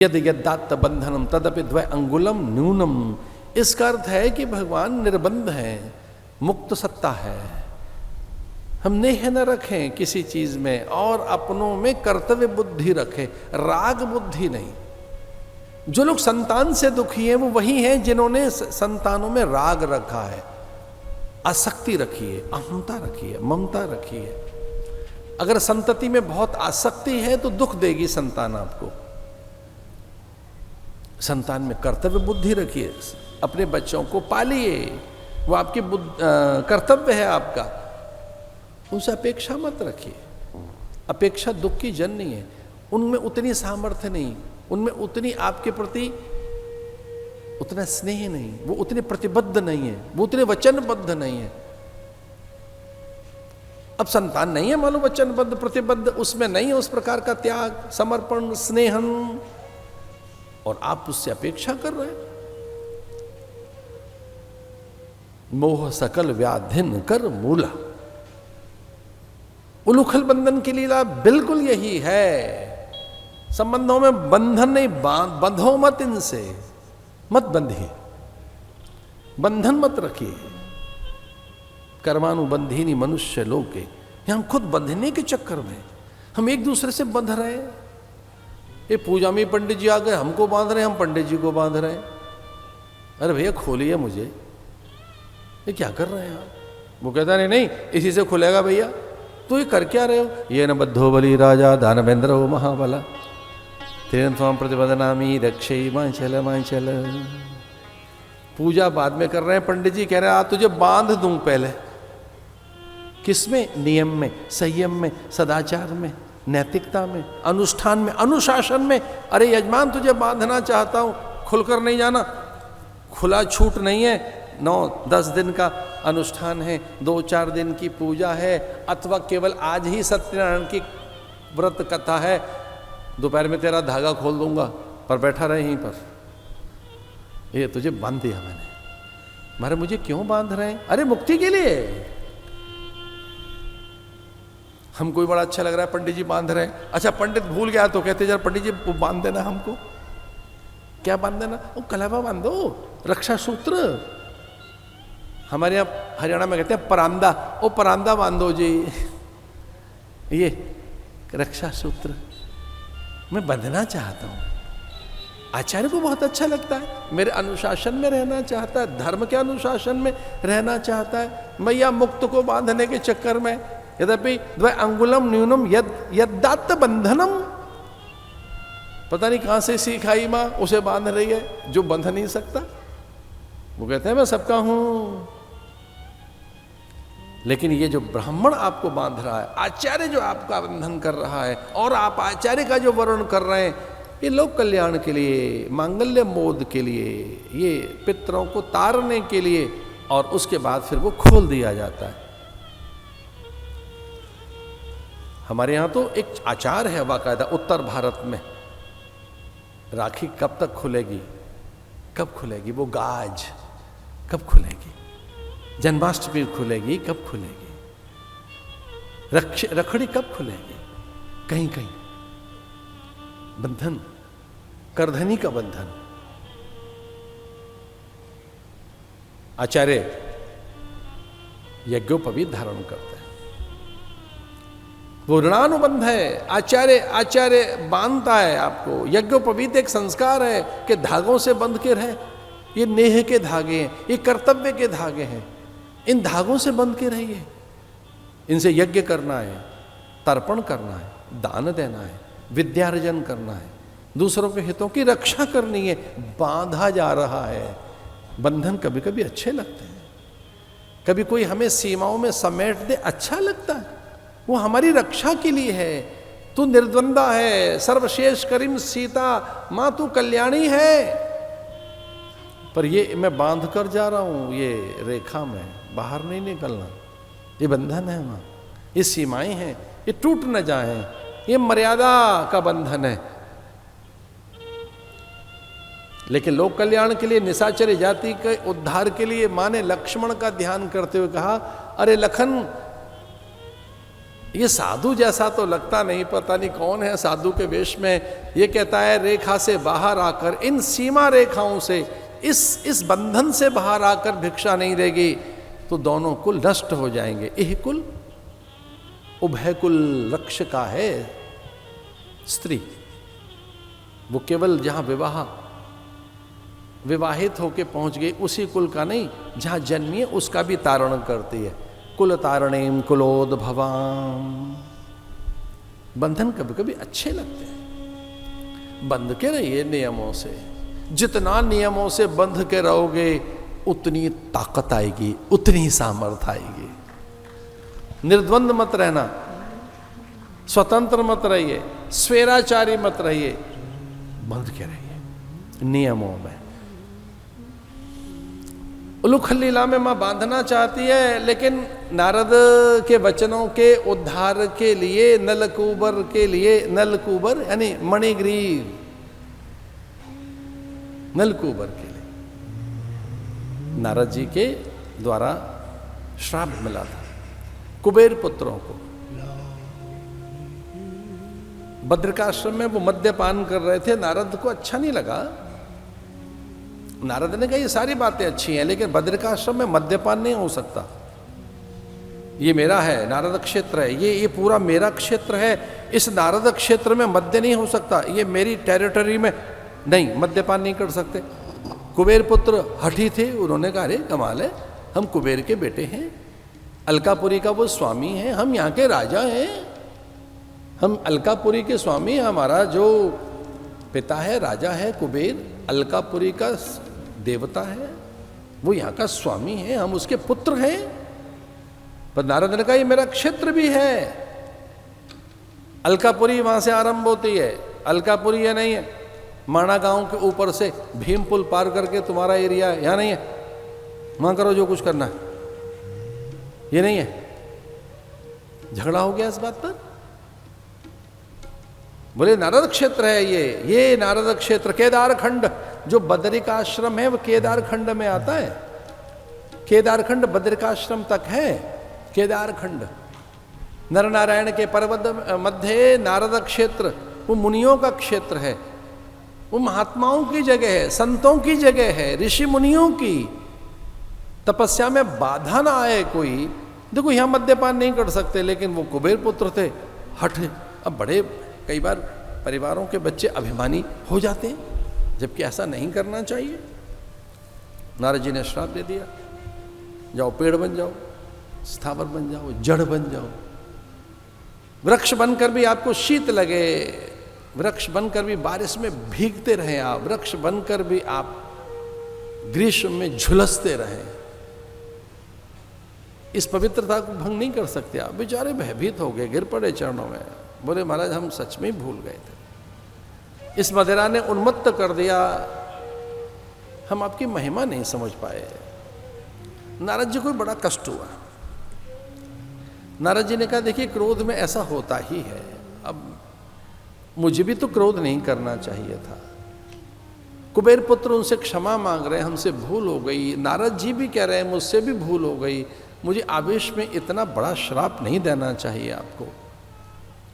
यद यदात्त बंधनम तदपि द्वय अंगुलम न्यूनम। इसका अर्थ है कि भगवान निर्बंध है, मुक्त सत्ता है। हम नेह न रखें किसी चीज में और अपनों में कर्तव्य बुद्धि रखें, राग बुद्धि नहीं। जो लोग संतान से दुखी हैं वो वही हैं जिन्होंने संतानों में राग रखा है, आसक्ति रखी है, अहमता रखी है, ममता रखी है। अगर संतति में बहुत आसक्ति है तो दुख देगी संतान आपको। संतान में कर्तव्य बुद्धि रखिए, अपने बच्चों को पालिए, वो आपकी कर्तव्य है आपका, उनसे अपेक्षा मत रखिए। अपेक्षा दुख की जननी है। उनमें उतनी सामर्थ्य नहीं, उनमें उतनी आपके प्रति उतना स्नेह नहीं, वो उतने प्रतिबद्ध नहीं है, वो उतने वचनबद्ध नहीं है। अब संतान नहीं है मानो वचनबद्ध प्रतिबद्ध, उसमें नहीं है उस प्रकार का त्याग, समर्पण, स्नेहन, और आप उससे अपेक्षा कर रहे हैं। मोह सकल व्याधिन कर मूला। उलूखल बंधन की लीला बिल्कुल यही है। संबंधों में बंधन नहीं, बंधो मत, इनसे मत बंधिए, बंधन मत रखिए। कर्मानुबंधिनी मनुष्य लोके, हम खुद बंधने के चक्कर में हम एक दूसरे से बंध रहे हैं। ये पूजा में पंडित जी आ गए, हमको बांध रहे हैं, हम पंडित जी को बांध रहे हैं। अरे भैया खोलिए मुझे, ये क्या कर रहे हैं आप? वो कहता नहीं इसी से खुलेगा भैया। तो ये कर क्या रहे हो? ये न बद्धो बलि राजा दानवेंद्र हो महाबला तेन स्वाम प्रतिपदनामी रक्षई मांचल मांचल। पूजा बाद में कर रहे हैं, पंडित जी कह रहे हैं आ तुझे बांध दूं पहले। किसमें? नियम में, संयम में, सदाचार में, नैतिकता में, अनुष्ठान में, अनुशासन में। अरे यजमान तुझे बांधना चाहता हूं, खुलकर नहीं जाना। खुला छूट नहीं है। 9-10 दिन का अनुष्ठान है, 2-4 दिन की पूजा है, अथवा केवल आज ही सत्यनारायण की व्रत कथा है, दोपहर में तेरा धागा खोल दूंगा, पर बैठा रहे यहीं पर। ये तुझे बांध दिया मैंने। मारे मुझे क्यों बांध रहे हैं? अरे मुक्ति के लिए। हमको भी बड़ा अच्छा लग रहा है पंडित जी बांध रहे हैं। अच्छा पंडित भूल गया तो कहते जरा पंडित जी वो बांध देना हमको। क्या बांध देना? वो कलावा बांधो, रक्षा सूत्र। हमारे यहाँ हरियाणा में कहते हैं परांदा, वो परांदा बांधो जी। ये रक्षा सूत्र मैं बंधना चाहता हूं। आचार्य को बहुत अच्छा लगता है, मेरे अनुशासन में रहना चाहता है, धर्म के अनुशासन में रहना चाहता है। मैया मुक्त को बांधने के चक्कर में यद्यपि द्वय अंगुलम न्यूनम यदात्त बंधनम, पता नहीं कहां से सीखाई मां, उसे बांध रही है जो बंध नहीं सकता। वो कहते हैं मैं सबका हूं। लेकिन ये जो ब्राह्मण आपको बांध रहा है, आचार्य जो आपका बंधन कर रहा है, और आप आचार्य का जो वर्णन कर रहे हैं, ये लोक कल्याण के लिए, मांगल्य मोद के लिए, ये पितरों को तारने के लिए, और उसके बाद फिर वो खोल दिया जाता है। हमारे यहां तो एक आचार है बाकायदा उत्तर भारत में, राखी कब तक खुलेगी, कब खुलेगी, वो गाज कब खुलेगी, जन्माष्टमी खुलेगी कब खुलेगी, रखड़ी कब खुलेगी, कहीं कहीं बंधन, करधनी का बंधन। आचार्य यज्ञोपवीत धारण करते हैं, वो ऋणानुबंध है। आचार्य बांधता है आपको। यज्ञोपवीत एक संस्कार है कि धागों से बंध के रहे। ये नेह के धागे हैं, ये कर्तव्य के धागे हैं, इन धागों से बंध के रहिए। इनसे यज्ञ करना है, तर्पण करना है, दान देना है, विद्यार्जन करना है, दूसरों के हितों की रक्षा करनी है। बांधा जा रहा है। बंधन कभी कभी अच्छे लगते हैं, कभी कोई हमें सीमाओं में समेट दे, अच्छा लगता है, वो हमारी रक्षा के लिए है। तू निर्द्वंदा है, सर्वशेष करीम सीता मां, तू कल्याणी है। पर ये मैं बांध कर जा रहा हूं, ये रेखा में बाहर नहीं निकलना, ये बंधन है मां, ये सीमाएं हैं, ये टूट न जाए, ये मर्यादा का बंधन है। लेकिन लोक कल्याण के लिए, निशाचर जाति के उद्धार के लिए मां ने लक्ष्मण का ध्यान करते हुए कहा, अरे लखन ये साधु जैसा तो लगता नहीं, पता नहीं कौन है साधु के वेश में। ये कहता है रेखा से बाहर आकर, इन सीमा रेखाओं से, इस बंधन से बाहर आकर भिक्षा नहीं देगी तो दोनों कुल नष्ट हो जाएंगे। यह कुल उभय कुल रक्ष का है स्त्री। वो केवल जहां विवाहित होके पहुंच गई उसी कुल का नहीं, जहां जन्मी है उसका भी तारण करती है। कुल तारणेम कुलोद्भवाम। बंधन कभी कभी अच्छे लगते हैं, बंध के रहिए नियमों से। जितना नियमों से बंध के रहोगे उतनी ताकत आएगी, उतनी सामर्थ्य आएगी। निर्द्वंद मत रहना, स्वतंत्र मत रहिए, स्वेराचारी मत रहिए, बंध के रहिए नियमों में। उलूखल लीला में मां बांधना चाहती है, लेकिन नारद के वचनों के उद्धार के लिए, नलकूबर के लिए, नलकूबर यानी मणिग्रीव, नलकूबर के लिए नारद जी के द्वारा श्राप मिला था कुबेर पुत्रों को। बद्रिकाश्रम में वो मद्यपान कर रहे थे, नारद को अच्छा नहीं लगा। नारद ने कहा ये सारी बातें अच्छी हैं, लेकिन बद्रिकाश्रम में मद्यपान नहीं हो सकता। ये मेरा है, नारद क्षेत्र है, ये पूरा मेरा क्षेत्र है, इस नारद क्षेत्र में मद्य नहीं हो सकता, ये मेरी टेरिटरी में नहीं, मद्यपान नहीं कर सकते। कुबेर पुत्र हठी थे, उन्होंने कहा अरे कमाल है, हम कुबेर के बेटे हैं, अलकापुरी का वो स्वामी है, हम यहाँ के राजा हैं, हम अलकापुरी के स्वामी, हमारा जो पिता है राजा है कुबेर, अलकापुरी का देवता है, वो यहाँ का स्वामी है, हम उसके पुत्र हैं। पर नारद ने कहा ये मेरा क्षेत्र भी है। अलकापुरी वहां से आरंभ होती है, अलकापुरी है नहीं है, माणा गांव के ऊपर से भीम पुल पार करके तुम्हारा एरिया यहाँ नहीं है, वहां करो जो कुछ करना है, ये नहीं है। झगड़ा हो गया इस बात पर, बोले नारद क्षेत्र है ये नारद क्षेत्र, केदार खंड जो बद्रिकाश्रम है वो केदार खंड में आता है। केदार खंड बद्रिकाश्रम तक है। केदार खंड नर नारायण के पर्वत मध्य नारद क्षेत्र वो मुनियों का क्षेत्र है, वो महात्माओं की जगह है, संतों की जगह है, ऋषि मुनियों की। तपस्या में बाधा ना आए कोई। देखो यहां मद्यपान नहीं कर सकते, लेकिन वो कुबेर पुत्र थे, हठ। अब बड़े कई बार परिवारों के बच्चे अभिमानी हो जाते हैं, जबकि ऐसा नहीं करना चाहिए। नारद जी ने श्राप दे दिया, जाओ पेड़ बन जाओ, स्थावर बन जाओ, जड़ बन जाओ, वृक्ष बनकर भी आपको शीत लगे, वृक्ष बनकर भी बारिश में भीगते रहें आप, वृक्ष बनकर भी आप ग्रीष्म में झुलसते रहें। इस पवित्रता को भंग नहीं कर सकते आप। बेचारे भयभीत हो गए, गिर पड़े चरणों में, बोले महाराज हम सच में भूल गए थे, इस मदिरा ने उन्मत्त कर दिया, हम आपकी महिमा नहीं समझ पाए। नारद जी को बड़ा कष्ट हुआ। नारद जी ने कहा देखिए क्रोध में ऐसा होता ही है, अब मुझे भी तो क्रोध नहीं करना चाहिए था। कुबेर पुत्र उनसे क्षमा मांग रहे हैं, हमसे भूल हो गई। नारद जी भी कह रहे हैं मुझसे भी भूल हो गई, मुझे आवेश में इतना बड़ा श्राप नहीं देना चाहिए आपको,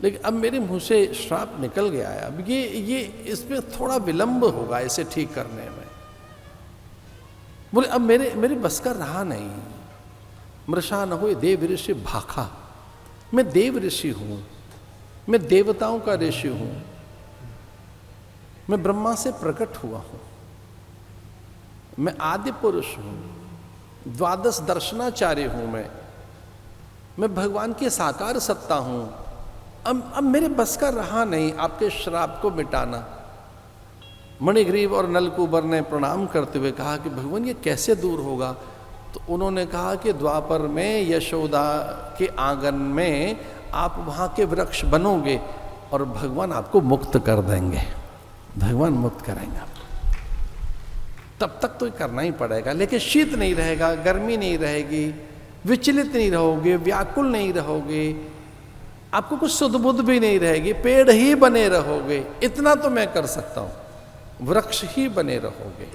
लेकिन अब मेरे मुंह से श्राप निकल गया है, अब ये इसमें थोड़ा विलंब होगा इसे ठीक करने में। बोले अब मेरे बस का रहा नहीं। मृषा न हो देव ऋषि भाखा, मैं देव ऋषि हूं, मैं देवताओं का ऋषि हूं, मैं ब्रह्मा से प्रकट हुआ हूं, मैं आदि पुरुष हूं, द्वादश दर्शनाचार्य हूं, मैं भगवान की साकार सत्ता हूं। अब मेरे बस का रहा नहीं आपके श्राप को मिटाना। मणिग्रीव और नलकूबर ने प्रणाम करते हुए कहा कि भगवान ये कैसे दूर होगा। तो उन्होंने कहा कि द्वापर में यशोदा के आंगन में आप वहाँ के वृक्ष बनोगे और भगवान आपको मुक्त कर देंगे, भगवान मुक्त करेंगे आपको। तब तक तो करना ही पड़ेगा, लेकिन शीत नहीं रहेगा, गर्मी नहीं रहेगी, विचलित नहीं रहोगे, व्याकुल नहीं रहोगे, आपको कुछ सुध बुध भी नहीं रहेगी, पेड़ ही बने रहोगे। इतना तो मैं कर सकता हूँ, वृक्ष ही बने रहोगे।